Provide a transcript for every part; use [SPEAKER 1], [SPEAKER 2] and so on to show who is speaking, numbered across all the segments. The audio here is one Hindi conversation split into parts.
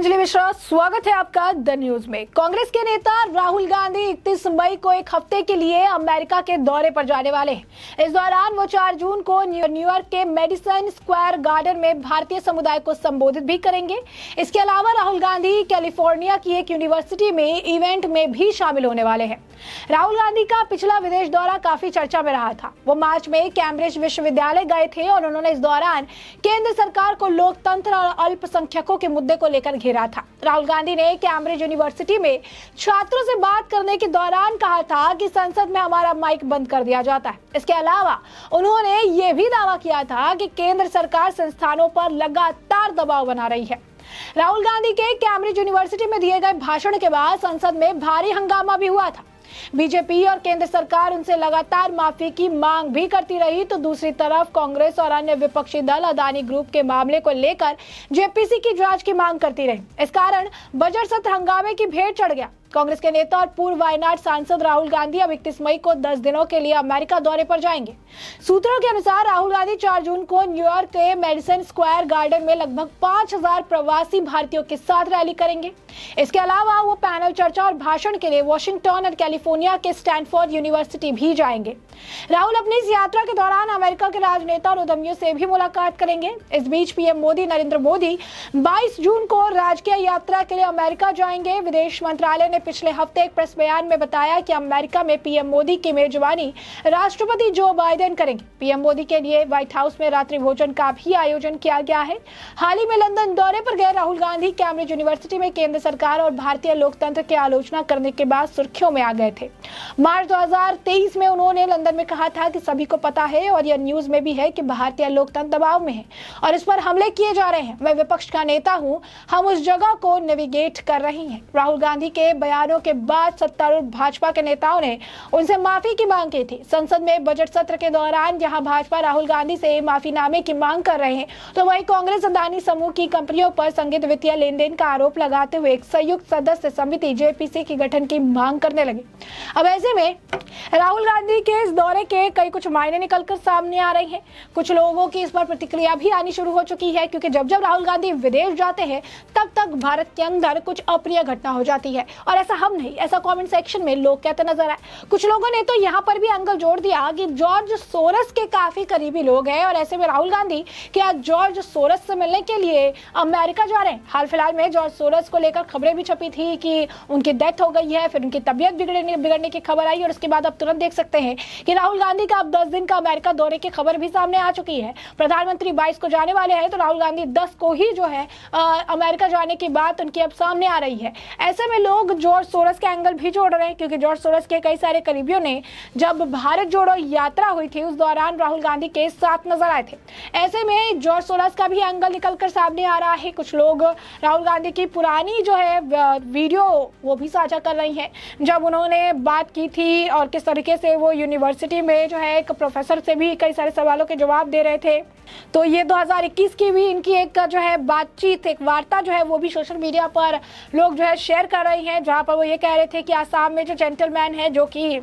[SPEAKER 1] अंजलि मिश्रा, स्वागत है आपका द न्यूज में। कांग्रेस के नेता राहुल गांधी 31 मई को एक हफ्ते के लिए अमेरिका के दौरे पर जाने वाले हैं। इस दौरान वो 4 जून को न्यूयॉर्क के मेडिसन स्क्वायर गार्डन में भारतीय समुदाय को संबोधित भी करेंगे। इसके अलावा राहुल गांधी कैलिफोर्निया की एक यूनिवर्सिटी में इवेंट में भी शामिल होने वाले हैं। राहुल गांधी का पिछला विदेश दौरा काफी चर्चा में रहा था। वो मार्च में कैम्ब्रिज विश्वविद्यालय गए थे और उन्होंने इस दौरान केंद्र सरकार को लोकतंत्र और अल्पसंख्यकों के मुद्दे को लेकर घेरा था। राहुल गांधी ने कैम्ब्रिज यूनिवर्सिटी में छात्रों से बात करने के दौरान कहा था कि संसद में हमारा माइक बंद कर दिया जाता है। इसके अलावा उन्होंने ये भी दावा किया था कि केंद्र सरकार संस्थानों पर लगातार दबाव बना रही है। राहुल गांधी के कैम्ब्रिज यूनिवर्सिटी में दिए गए भाषण के बाद संसद में भारी हंगामा भी हुआ था। बीजेपी और केंद्र सरकार उनसे लगातार माफी की मांग भी करती रही, तो दूसरी तरफ कांग्रेस और अन्य विपक्षी दल अदानी ग्रुप के मामले को लेकर जेपीसी की जांच की मांग करती रही। इस कारण बजट सत्र हंगामे की भेंट चढ़ गया। कांग्रेस के नेता और पूर्व वायनाड सांसद राहुल गांधी अब 31 मई को 10 दिनों के लिए अमेरिका दौरे पर जाएंगे। सूत्रों के अनुसार राहुल गांधी 4 जून को न्यूयॉर्क के मेडिसन स्क्वायर गार्डन में लगभग 5000 प्रवासी भारतीयों के साथ रैली करेंगे। इसके अलावा वो पैनल चर्चा और भाषण के लिए वॉशिंगटन और कैलिफोर्निया के स्टैनफोर्ड यूनिवर्सिटी भी जाएंगे। राहुल अपनी इस यात्रा के दौरान अमेरिका के राजनेता और उद्यमियों से भी मुलाकात करेंगे। इस बीच पीएम मोदी नरेंद्र मोदी 22 जून को राजकीय यात्रा के लिए अमेरिका जाएंगे। विदेश मंत्रालय ने पिछले हफ्ते एक प्रेस बयान में बताया कि अमेरिका में पीएम मोदी की मेजबानी राष्ट्रपति जो बाइडेन करेंगे। पीएम मोदी के लिए व्हाइट हाउस में रात्रि भोजन का भी आयोजन किया गया है। हाल ही में लंदन दौरे पर गए राहुल गांधी कैम्ब्रिज यूनिवर्सिटी में केंद्र सरकार और भारतीय लोकतंत्र की आलोचना करने के बाद सुर्खियों में आ गए थे। मार्च 2023 में उन्होंने लंदन में कहा था कि सभी को पता है और यह न्यूज में भी है कि भारतीय लोकतंत्र दबाव में है और इस पर हमले किए जा रहे हैं। मैं विपक्ष का नेता हूं, हम उस जगह को नेविगेट कर रही हैं। राहुल गांधी के बयानों के बाद सत्तारूढ़ भाजपा के नेताओं ने उनसे माफी की मांग की थी। संसद में बजट सत्र के दौरान जहां भाजपा राहुल गांधी से माफीनामे की मांग कर रहे हैं, तो वहीं कांग्रेस अदानी समूह की कंपनियों पर संदिग्ध वित्तीय लेन देन का आरोप लगाते हुए एक संयुक्त सदस्य समिति जेपीसी की गठन की मांग करने लगे। अब ऐसे में राहुल गांधी के इस दौरे के कई कुछ मायने निकलकर सामने आ रही हैं। कुछ लोगों की इस पर प्रतिक्रिया भी आनी शुरू हो चुकी है, क्योंकि जब जब राहुल गांधी विदेश जाते हैं तब तक भारत के अंदर कुछ अप्रिय घटना हो जाती है। और ऐसा हम नहीं, ऐसा कमेंट सेक्शन में लोग कहते नजर आए। कुछ लोगों ने तो यहाँ पर भी एंगल जोड़ दिया कि जॉर्ज सोरस के काफी करीबी लोग हैं और ऐसे में राहुल गांधी क्या जॉर्ज सोरस से मिलने के लिए अमेरिका जा रहे हैं। हाल फिलहाल में जॉर्ज सोरस को लेकर खबरें भी छपी थी कि उनकी डेथ हो गई है, फिर उनकी तबियत बिगड़ने की खबर आई और उसके बाद अब तुरंत देख सकते हैं कि राहुल गांधी का अब 10 दिन का अमेरिका दौरे की खबर भी सामने आ चुकी है। प्रधानमंत्री 22 को जाने वाले हैं, तो राहुल गांधी 10 को ही जो है अमेरिका जाने की बात उनकी अब सामने आ रही है। ऐसे में लोग जॉर्ज सोरस के एंगल भी जोड़ रहे हैं, क्योंकि जॉर्ज सोरस के कई सारे करीबियों ने जब भारत जोड़ो यात्रा हुई थी उस दौरान राहुल गांधी के साथ नजर आए थे। ऐसे में जॉर्ज सोरस का भी एंगल निकलकर सामने आ रहा है। कुछ लोग राहुल गांधी की पुरानी जो है वीडियो वो भी साझा कर रही हैं, जब उन्होंने बात की थी और किस तरीके से वो यूनिवर्सिटी में जो है एक प्रोफेसर से भी कई सारे सवालों के जवाब दे रहे थे। तो ये 2021 की भी इनकी एक जो है बातचीत, एक वार्ता जो है वो भी सोशल मीडिया पर लोग जो है शेयर कर रहे हैं, जहां पर वो ये कह रहे थे कि आसाम में जो जेंटलमैन है जो कि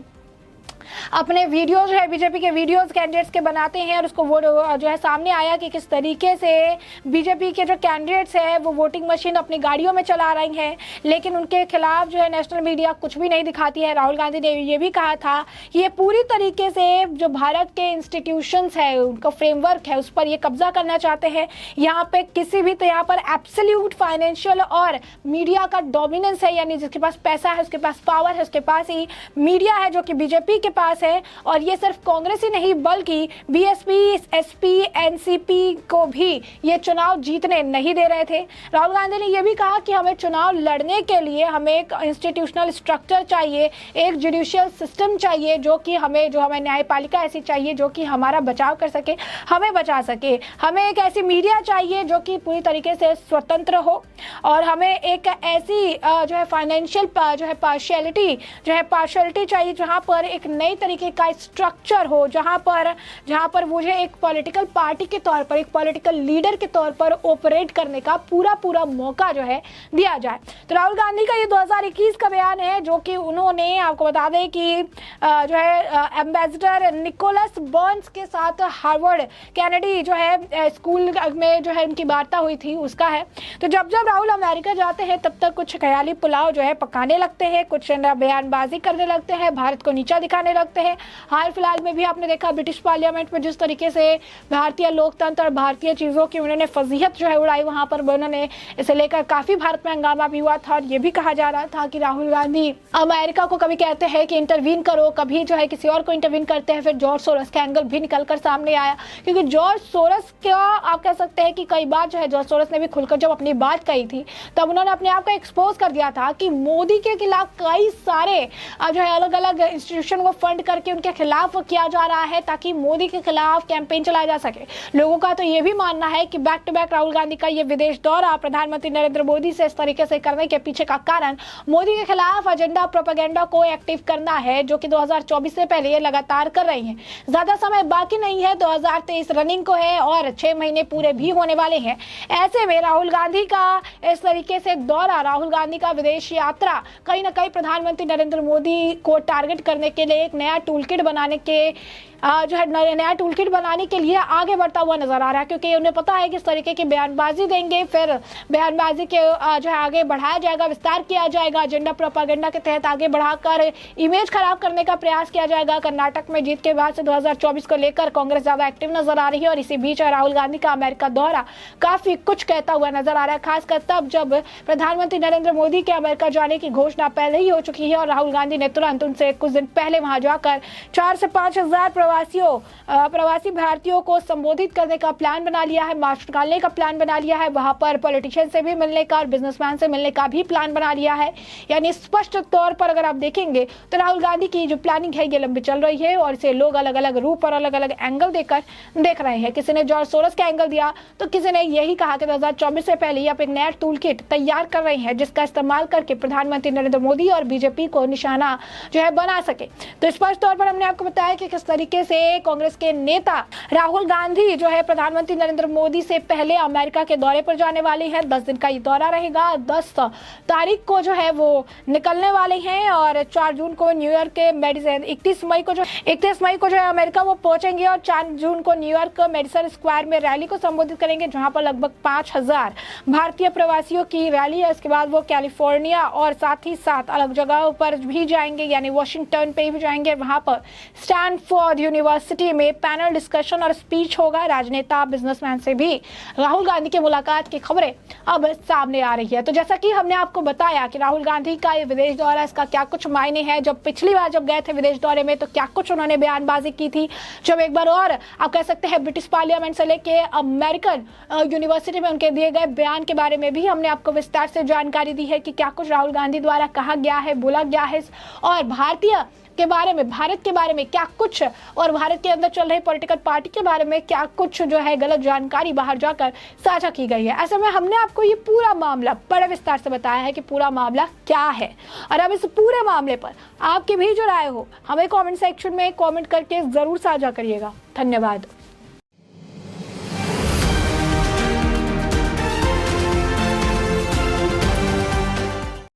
[SPEAKER 1] अपने वीडियोज है बीजेपी के वीडियोज कैंडिडेट्स के बनाते हैं और उसको वो जो है सामने आया कि किस तरीके से बीजेपी के जो कैंडिडेट्स हैं वो वोटिंग मशीन अपनी गाड़ियों में चला रही हैं, लेकिन उनके खिलाफ जो है नेशनल मीडिया कुछ भी नहीं दिखाती है। राहुल गांधी ने ये भी कहा था कि ये पूरी तरीके से जो भारत के इंस्टीट्यूशंस है, उनका फ्रेमवर्क है, उस पर ये कब्जा करना चाहते हैं। यहाँ पे किसी भी यहाँ पर एब्सोल्यूट फाइनेंशियल और मीडिया का डोमिनेंस है, यानी जिसके पास पैसा है, उसके पास पावर है, उसके पास ही मीडिया है, जो कि बीजेपी के पास है। और ये सिर्फ कांग्रेस ही नहीं बल्कि बीएसपी, एसपी, एनसीपी को भी ये चुनाव जीतने नहीं दे रहे थे। राहुल गांधी ने यह भी कहा कि हमें चुनाव लड़ने के लिए हमें एक इंस्टीट्यूशनल स्ट्रक्चर चाहिए, एक जुडिशियल सिस्टम चाहिए, जो कि हमें न्यायपालिका ऐसी चाहिए जो कि हमारा बचाव कर सके, हमें बचा सके। हमें एक ऐसी मीडिया चाहिए जो कि पूरी तरीके से स्वतंत्र हो, और हमें एक ऐसी जो है फाइनेंशियल जो है पार्शियलिटी चाहिए, जहां पर एक नई नए तरीके का स्ट्रक्चर हो, जहां पर मुझे एक पॉलिटिकल पार्टी के तौर पर, एक पॉलिटिकल लीडर के तौर पर ऑपरेट करने का पूरा मौका जो है दिया जाए। तो राहुल गांधी का ये 2021 का बयान है, जो कि उन्होंने, आपको बता दें कि जो है एम्बेसडर निकोलस बर्न्स के साथ हार्वर्ड कैनेडी जो है स्कूल में जो है उनकी वार्ता हुई थी, उसका है। तो जब राहुल अमेरिका जाते हैं तब तक कुछ ख्याली पुलाव जो है पकाने लगते हैं, कुछ बयानबाजी करने लगते हैं, भारत को नीचा दिखाने लगते हैं। हाल फिलहाल में भी आपने देखा ब्रिटिश पार्लियामेंट में जिस तरीके से भारतीय लोकतंत्र और भारतीय चीज़ों की उन्होंने फजीहत जो है उड़ाई, वहाँ पर उन्होंने इसे लेकर काफ़ी भारत में हंगामा भी हुआ था। और ये भी कहा जा रहा था कि राहुल गांधी अमेरिका को कभी कहते हैं कि इंटरवीन करो, कभी जो है किसी और को इंटरवीन करते हैं। फिर जॉर्ज सोरस का एंगल भी निकलकर सामने आया, क्योंकि जॉर्ज सोरस का आप कह सकते हैं कि कई बार जो है जॉर्ज सोरस ने भी खुलकर जब अपनी बात कही थी तब उन्होंने अपने आप को एक्सपोज कर दिया था कि मोदी के खिलाफ कई सारे जो है अलग अलग इंस्टीट्यूशन को फंड करके उनके खिलाफ किया जा रहा है ताकि मोदी के खिलाफ कैंपेन चलाया जा सके। लोगों का तो ये भी मानना है कि back to back Rahul Gandhi का ये विदेश दौरा प्रधानमंत्री नरेंद्र मोदी से इस तरीके से करने के पीछे का कारण मोदी के खिलाफ एजेंडा प्रोपेगेंडा को एक्टिव करना है, जो कि 2024 से पहले ये लगातार कर रही हैं। ज्यादा समय बाकी नहीं है, 2023 रनिंग को है और 6 महीने पूरे भी होने वाले हैं। ऐसे में राहुल गांधी का इस तरीके से दौरा, राहुल गांधी का विदेश यात्रा कहीं ना कहीं प्रधानमंत्री नरेंद्र मोदी को टारगेट करने के लिए एक नया टूलकिट बनाने के जो है नया टूलकिट बनाने के लिए आगे बढ़ता हुआ नजर आ रहा है, क्योंकि उन्हें पता है कि इस तरीके की बयानबाजी देंगे, फिर बयानबाजी के जो है आगे बढ़ाया जाएगा, विस्तार किया जाएगा, एजेंडा प्रोपेगेंडा के तहत आगे बढ़ाकर इमेज खराब करने का प्रयास किया जाएगा। कर्नाटक में जीत के बाद से 2024 को लेकर कांग्रेस ज्यादा एक्टिव नजर आ रही है और इसी बीच राहुल गांधी का अमेरिका दौरा काफी कुछ कहता हुआ नजर आ रहा है, खासकर तब जब प्रधानमंत्री नरेंद्र मोदी के अमेरिका जाने की घोषणा पहले ही हो चुकी है और राहुल गांधी ने तुरंत उनसे कुछ दिन पहले वहां जाकर 4 से 5 हजार प्रवासी भारतीयों को संबोधित करने का प्लान बना लिया है, मार्च निकालने का प्लान बना लिया है, वहां पर पॉलिटिशियन से भी मिलने का और बिजनेसमैन से मिलने का भी प्लान बना लिया है। यानी स्पष्ट तौर पर अगर आप देखेंगे तो राहुल गांधी की जो प्लानिंग है ये लंबी चल रही है और इसे लोग अलग अलग रूप और अलग अलग एंगल देकर देख रहे हैं। किसी ने जॉर्ज सोरस का एंगल दिया तो किसी ने यही कहा कि 2024 से पहले ही आप एक नया टूल किट तैयार कर रहे हैं जिसका इस्तेमाल करके प्रधानमंत्री नरेंद्र मोदी और बीजेपी को निशाना जो है बना सके। तो स्पष्ट तौर पर हमने आपको बताया कि किस तरीके से कांग्रेस के नेता राहुल गांधी जो है प्रधानमंत्री नरेंद्र मोदी से पहले अमेरिका के दौरे पर जाने वाले हैं। 10 दिन का ये दौरा रहेगा, 10 तारीख को जो है वो निकलने वाले हैं और 4 जून को न्यूयॉर्क के मेडिसन 31 मई को जो है अमेरिका वो पहुंचेंगे और 4 जून को न्यूयॉर्क मेडिसन स्क्वायर में रैली को संबोधित करेंगे, जहां पर लगभग 5000 भारतीय प्रवासियों की रैली है। इसके बाद वो कैलिफोर्निया और साथ ही साथ अलग जगहों पर भी जाएंगे, यानी वॉशिंगटन पे भी जाएंगे। वहां पर स्टैनफोर्ड यूनिवर्सिटी में पैनल डिस्कशन और स्पीच होगा। राजनेता बिजनेसमैन से भी राहुल गांधी की मुलाकात की खबरें अब सामने आ रही है। तो जैसा कि हमने आपको बताया कि राहुल गांधी का ये विदेश दौरा, इसका क्या कुछ मायने हैं। जब पिछली बार जब गए थे विदेश दौरे में तो क्या कुछ उन्होंने बयानबाजी की थी, जब एक बार और आप कह सकते हैं ब्रिटिश पार्लियामेंट से लेके अमेरिकन यूनिवर्सिटी में उनके दिए गए बयान के बारे में भी हमने आपको विस्तार से जानकारी दी है कि क्या कुछ राहुल गांधी द्वारा कहा गया है, बोला गया है और भारत के बारे में क्या कुछ और भारत के अंदर चल रही पॉलिटिकल पार्टी के बारे में क्या कुछ जो है गलत जानकारी बाहर जाकर साझा की गई है। ऐसे में हमने आपको ये पूरा मामला बड़े विस्तार से बताया है कि पूरा मामला क्या है और अब इस पूरे मामले पर आपकी भी जो राय हो हमें कमेंट सेक्शन में कमेंट करके जरूर साझा करिएगा। धन्यवाद।